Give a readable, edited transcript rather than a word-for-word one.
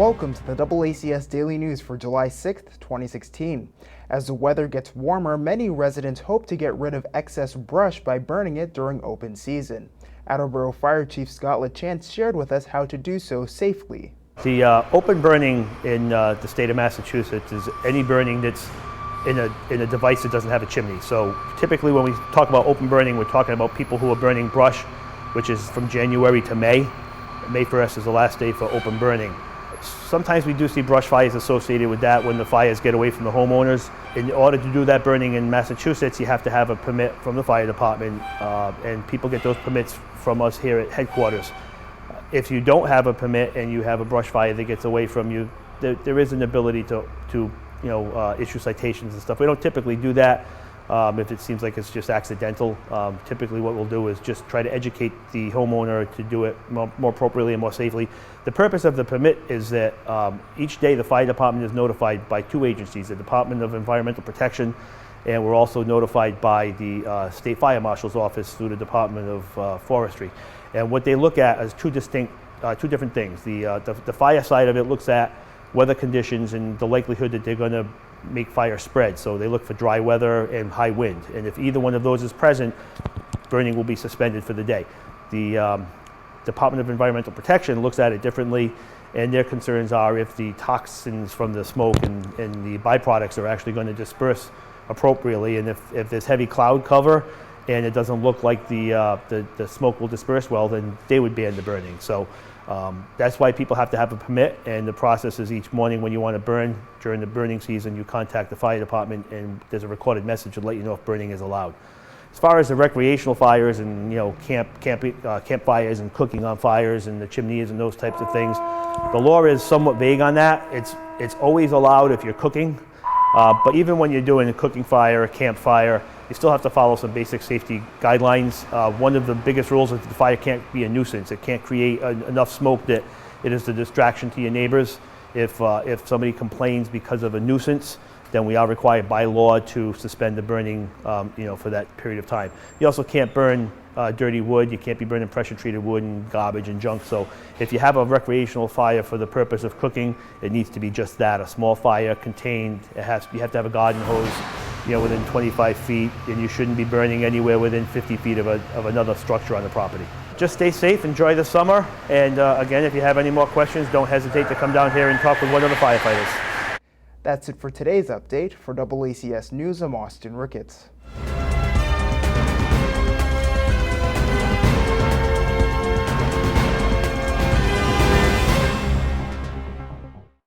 Welcome to the DoubleACS Daily News for July 6th, 2016. As the weather gets warmer, many residents hope to get rid of excess brush by burning it during open season. Attleboro Fire Chief Scott LaChance shared with us how to do so safely. The open burning in the state of Massachusetts is any burning that's in a device that doesn't have a chimney. So typically when we talk about open burning, we're talking about people who are burning brush, which is from January to May. May 1st is the last day for open burning. Sometimes we do see brush fires associated with that when the fires get away from the homeowners. In order to do that burning in Massachusetts, you have to have a permit from the fire department, and people get those permits from us here at headquarters. If you don't have a permit and you have a brush fire that gets away from you, there is an ability to issue citations and stuff. We don't typically do that if it seems like it's just accidental. Typically what we'll do is just try to educate the homeowner to do it more appropriately and more safely. The purpose of the permit is that each day the fire department is notified by two agencies, the Department of Environmental Protection, and we're also notified by the State Fire Marshal's Office through the Department of Forestry. And what they look at is two different things. The fire side of it looks at weather conditions and the likelihood that they're going to make fire spread. So they look for dry weather and high wind. And if either one of those is present, burning will be suspended for the day. The Department of Environmental Protection looks at it differently, and their concerns are if the toxins from the smoke and the byproducts are actually going to disperse appropriately, and if there's heavy cloud cover and it doesn't look like the smoke will disperse well, then they would ban the burning. So that's why people have to have a permit, and the process is each morning when you want to burn during the burning season, you contact the fire department and there's a recorded message to let you know if burning is allowed. As far as the recreational fires and campfires and cooking on fires and the chimneys and those types of things, the law is somewhat vague on that. It's always allowed if you're cooking, but even when you're doing a cooking fire, a campfire, you still have to follow some basic safety guidelines. One of the biggest rules is that the fire can't be a nuisance. It can't create enough smoke that it is a distraction to your neighbors. If somebody complains because of a nuisance, then we are required by law to suspend the burning for that period of time. You also can't burn dirty wood. You can't be burning pressure-treated wood and garbage and junk. So if you have a recreational fire for the purpose of cooking, it needs to be just that, a small fire contained. You have to have a garden hose within 25 feet, and you shouldn't be burning anywhere within 50 feet of another structure on the property. Just stay safe, enjoy the summer, and again, if you have any more questions, don't hesitate to come down here and talk with one of the firefighters. That's it for today's update. For DoubleACS News, I'm Austin Ricketts.